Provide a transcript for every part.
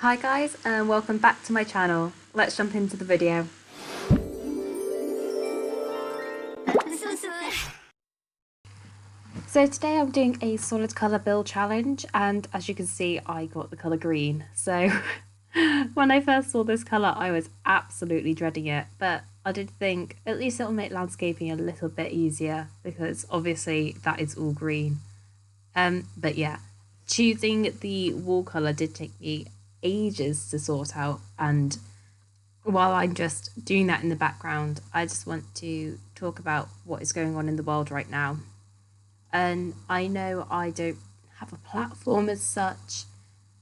Hi guys and welcome back to my channel. Let's jump into the video. So today I'm doing a solid colour build challenge, and as you can see I got the colour green. So when I first saw this colour I was absolutely dreading it, but I did think at least it'll make landscaping a little bit easier because obviously that is all green. But yeah, choosing the wall colour did take me ages to sort out, and while I'm just doing that in the background, I just want to talk about what is going on in the world right now. And I know I don't have a platform as such.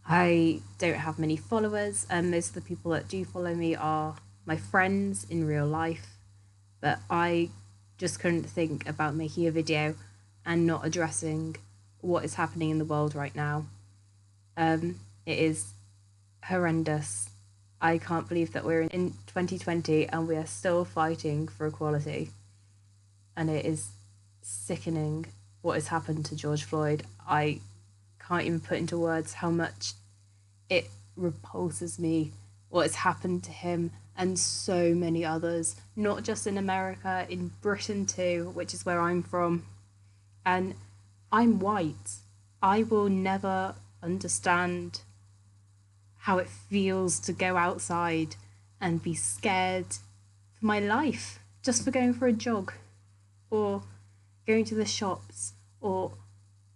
I don't have many followers, and most of the people that do follow me are my friends in real life. But I just couldn't think about making a video and not addressing what is happening in the world right now. It is horrendous. I can't believe that we're in 2020 and we are still fighting for equality. And it is sickening what has happened to George Floyd. I can't even put into words how much it repulses me what has happened to him and so many others, not just in America, in Britain too, which is where I'm from. And I'm white. I will never understand how it feels to go outside and be scared for my life just for going for a jog or going to the shops or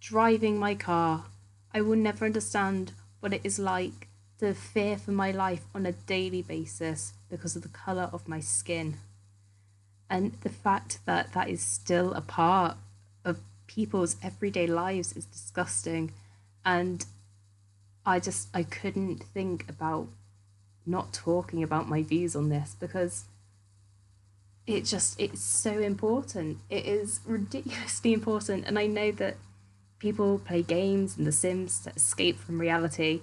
driving my car. I will never understand what it is like to fear for my life on a daily basis because of the colour of my skin. And the fact that that is still a part of people's everyday lives is disgusting. And I couldn't think about not talking about my views on this because it's so important. It is ridiculously important. And I know that people play games in The Sims to escape from reality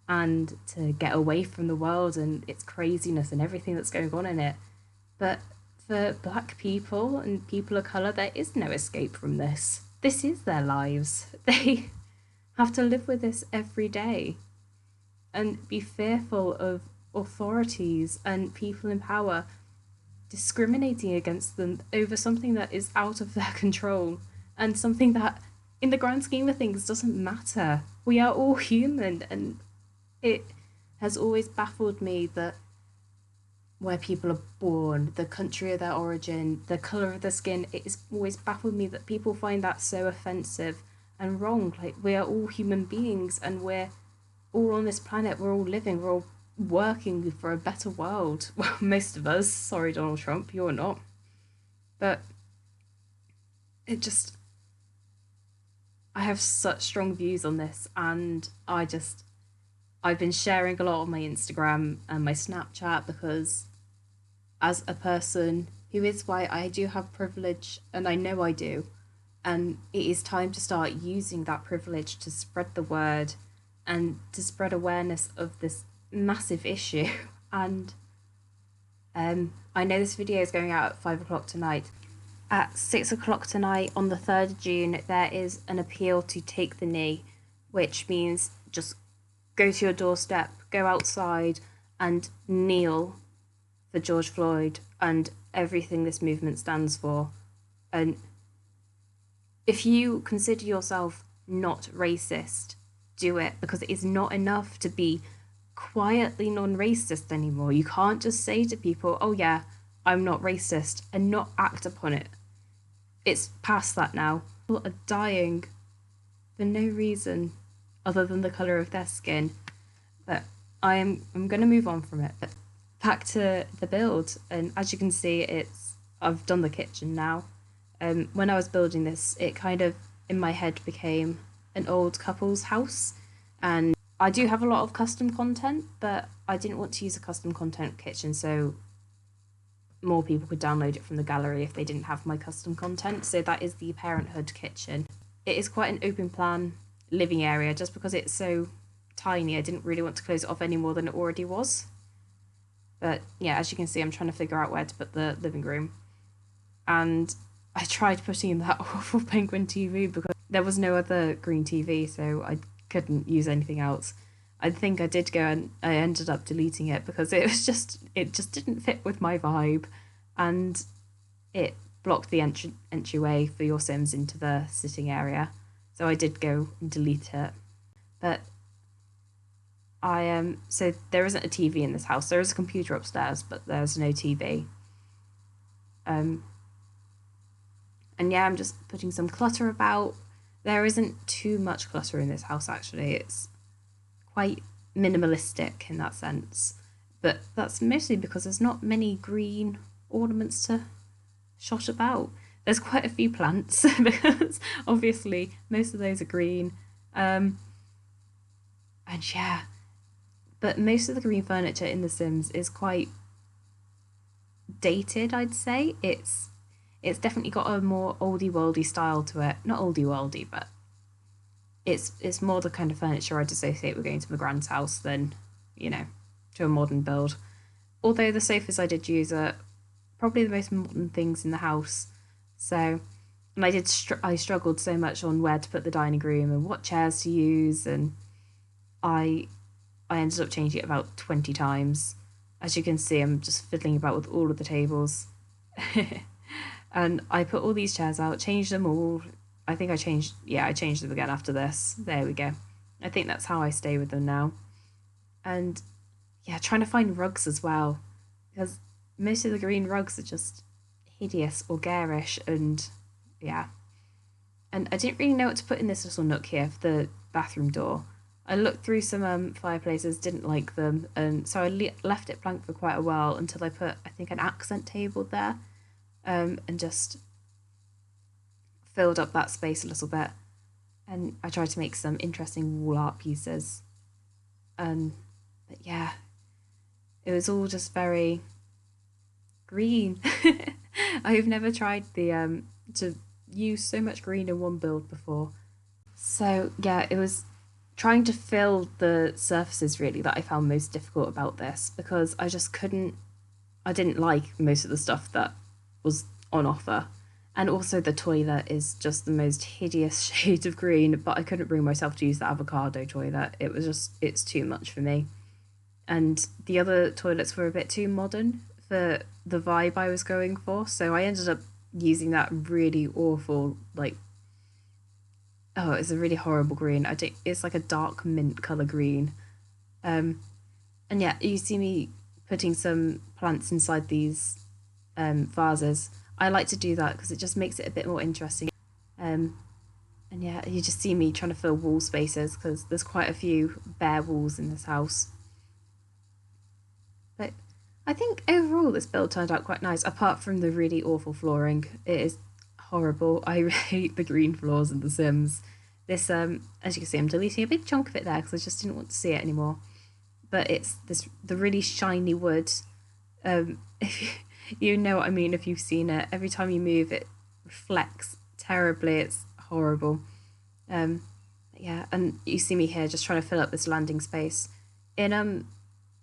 and to get away from the world and its craziness and everything that's going on in it. But for Black people and people of colour, there is no escape from this. This is their lives. They have to live with this every day and be fearful of authorities and people in power discriminating against them over something that is out of their control and something that, in the grand scheme of things, doesn't matter. We are all human, and it has always baffled me that where people are born, the country of their origin, the colour of their skin, it has always baffled me that people find that so offensive and wrong. Like, we are all human beings and we're all on this planet, we're all living, we're all working for a better world. Well, most of us. Sorry, Donald Trump, you're not. But I have such strong views on this, and I've been sharing a lot on my Instagram and my Snapchat because as a person who is white, I do have privilege, and I know I do. And it is time to start using that privilege to spread the word and to spread awareness of this massive issue. And I know this video is going out at 5 o'clock tonight. At 6 o'clock tonight on the 3rd of June, there is an appeal to take the knee, which means just go to your doorstep, go outside and kneel for George Floyd and everything this movement stands for. And if you consider yourself not racist, do it, because it is not enough to be quietly non-racist anymore. You can't just say to people, oh yeah, I'm not racist, and not act upon it. It's past that now. People are dying for no reason other than the colour of their skin. But I'm going to move on from it. Back to the build, and as you can see, I've done the kitchen now. When I was building this, it kind of in my head became an old couple's house, and I do have a lot of custom content, but I didn't want to use a custom content kitchen, so more people could download it from the gallery if they didn't have my custom content. So that is the Parenthood kitchen. It is quite an open plan living area. Just because it's so tiny, I didn't really want to close it off any more than it already was. But yeah, as you can see, I'm trying to figure out where to put the living room. And I tried putting in that awful Penguin TV because there was no other green TV, so I couldn't use anything else. I think I did go and I ended up deleting it because it just didn't fit with my vibe, and it blocked the entryway for your Sims into the sitting area. So I did go and delete it. But so there isn't a TV in this house. There is a computer upstairs, but there's no TV. Um and yeah, I'm just putting some clutter about. There isn't too much clutter in this house actually. It's quite minimalistic in that sense. But that's mostly because there's not many green ornaments to shot about. There's quite a few plants because obviously most of those are green. And yeah, but most of the green furniture in The Sims is quite dated, I'd say. It's definitely got a more oldie worldy style to it. Not oldie worldy, but it's more the kind of furniture I'd associate with going to my grand's house than, you know, to a modern build. Although the sofas I did use are probably the most modern things in the house. So, and I struggled so much on where to put the dining room and what chairs to use, and I I ended up changing it about 20 times. As you can see, I'm just fiddling about with all of the tables. And I put all these chairs out, changed them all. I changed them again after this. There we go. I think that's how I stay with them now. And yeah, trying to find rugs as well, because most of the green rugs are just hideous or garish, and yeah. And I didn't really know what to put in this little nook here for the bathroom door. I looked through some fireplaces, didn't like them, and so I left it blank for quite a while until I put, I think, an accent table there, and just filled up that space a little bit. And I tried to make some interesting wall art pieces. But yeah, it was all just very green. I've never tried the to use so much green in one build before. So yeah, it was trying to fill the surfaces really that I found most difficult about this, because I didn't like most of the stuff that was on offer. And also the toilet is just the most hideous shade of green, but I couldn't bring myself to use the avocado toilet. It's too much for me. And the other toilets were a bit too modern for the vibe I was going for, so I ended up using that really awful, like, oh, it's a really horrible green. It's like a dark mint color green. Um, and yeah, you see me putting some plants inside these vases. I like to do that because it just makes it a bit more interesting. Um, and yeah, you just see me trying to fill wall spaces because there's quite a few bare walls in this house. But I think overall this build turned out quite nice, apart from the really awful flooring. It is horrible. I hate the green floors in The Sims. This, as you can see, I'm deleting a big chunk of it there because I just didn't want to see it anymore. But it's the really shiny wood. If you know what I mean, if you've seen it, every time you move, it reflects terribly. It's horrible. Um, yeah, and you see me here just trying to fill up this landing space. In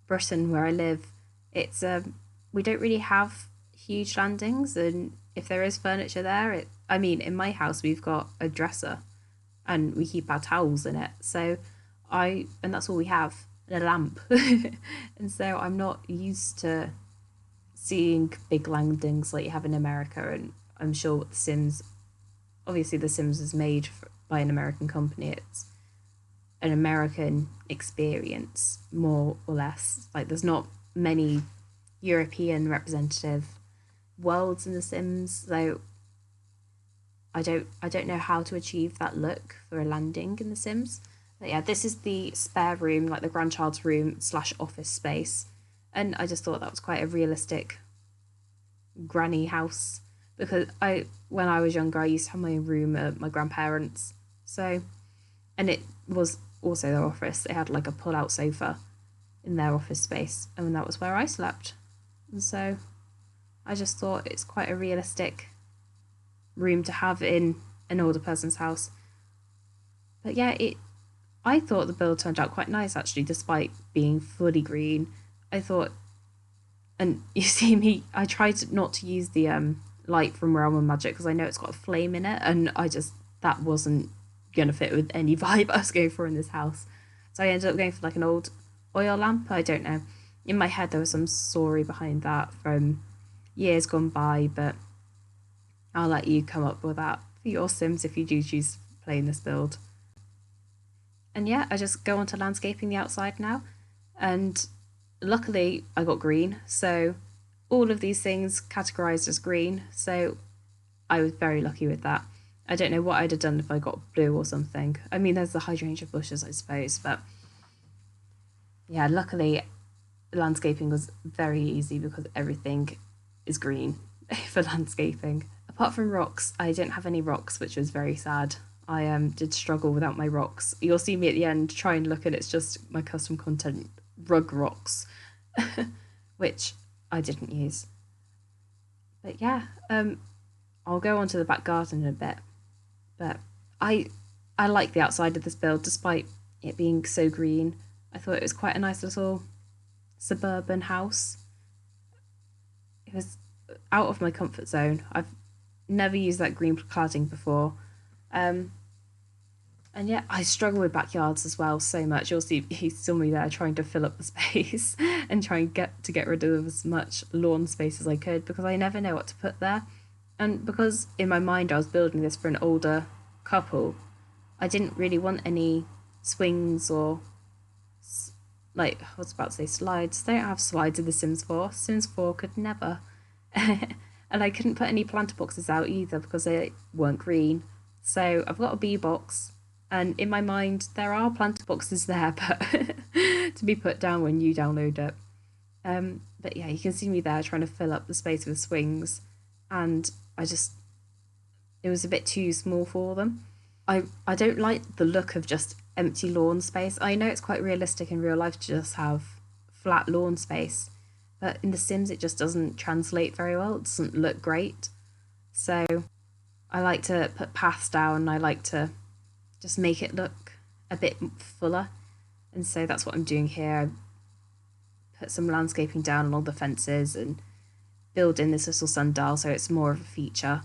Britain, where I live, it's we don't really have huge landings, and if there is furniture there, I mean, in my house we've got a dresser, and we keep our towels in it. And that's all we have, and a lamp, and so I'm not used to seeing big landings like you have in America. And I'm sure The Sims, obviously The Sims is made by an American company. It's an American experience, more or less. Like there's not many European representative worlds in The Sims, so I don't know how to achieve that look for a landing in The Sims. But yeah, this is the spare room, like the grandchild's room slash office space. And I just thought that was quite a realistic granny house, because when I was younger I used to have my own room at my grandparents'. So, and it was also their office. They had like a pull out sofa in their office space, and that was where I slept. And so I just thought it's quite a realistic room to have in an older person's house. But yeah, I thought the build turned out quite nice actually, despite being fully green. I thought, and you see me, I tried not to use the light from Realm of Magic because I know it's got a flame in it, and that wasn't gonna fit with any vibe I was going for in this house. So I ended up going for like an old oil lamp. I don't know. In my head, there was some story behind that from years gone by, but I'll let you come up with that for your Sims if you do choose playing this build. And yeah, I just go on to landscaping the outside now. And luckily, I got green. So all of these things categorized as green. So I was very lucky with that. I don't know what I'd have done if I got blue or something. I mean, there's the hydrangea bushes, I suppose, but yeah, luckily landscaping was very easy because everything is green for landscaping. Apart from rocks, I didn't have any rocks, which was very sad. I did struggle without my rocks. You'll see me at the end try and look, and it's just my custom content rug rocks, which I didn't use. But yeah, I'll go on to the back garden in a bit. But I like the outside of this build, despite it being so green. I thought it was quite a nice little suburban house. It was out of my comfort zone. I've never used that green cladding before. And yeah, I struggle with backyards as well so much. You'll see he saw me there trying to fill up the space and trying to get rid of as much lawn space as I could because I never know what to put there. And because in my mind I was building this for an older couple, I didn't really want any swings or like I was about to say slides. They don't have slides in The Sims 4. Sims 4 could never. And I couldn't put any planter boxes out either because they weren't green. So I've got a bee box. And in my mind, there are planter boxes there, but to be put down when you download it. But yeah, you can see me there trying to fill up the space with swings. And it was a bit too small for them. I don't like the look of just empty lawn space. I know it's quite realistic in real life to just have flat lawn space. But in The Sims, it just doesn't translate very well. It doesn't look great. So I like to put paths down. I like to just make it look a bit fuller. And so that's what I'm doing here. I put some landscaping down along the fences and build in this little sundial so it's more of a feature.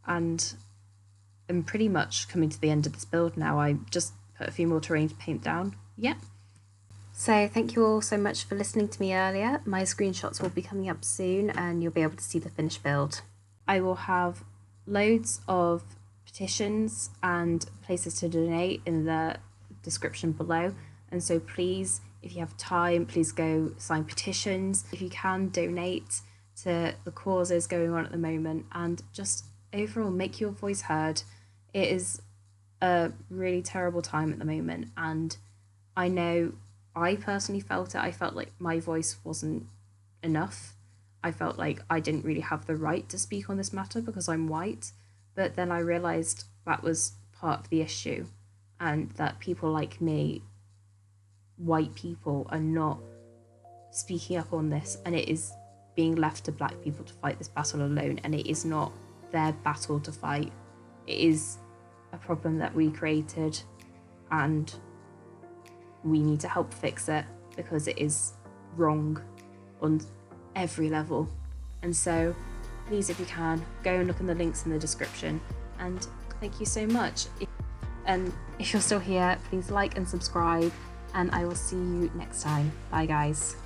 And I'm pretty much coming to the end of this build now. I just put a few more terrain paint down. Yeah. So thank you all so much for listening to me earlier. My screenshots will be coming up soon and you'll be able to see the finished build. I will have loads of petitions and places to donate in the description below. And so please, if you have time, please go sign petitions. If you can, donate to the causes going on at the moment and just overall make your voice heard. It is a really terrible time at the moment and I know I personally felt it. I felt like my voice wasn't enough. I felt like I didn't really have the right to speak on this matter because I'm white. But then I realised that was part of the issue and that people like me, white people, are not speaking up on this and it is being left to black people to fight this battle alone and it is not their battle to fight. It is a problem that we created and we need to help fix it because it is wrong on every level. And so please, if you can, go and look in the links in the description and thank you so much. And if you're still here, please like and subscribe and I will see you next time. Bye guys.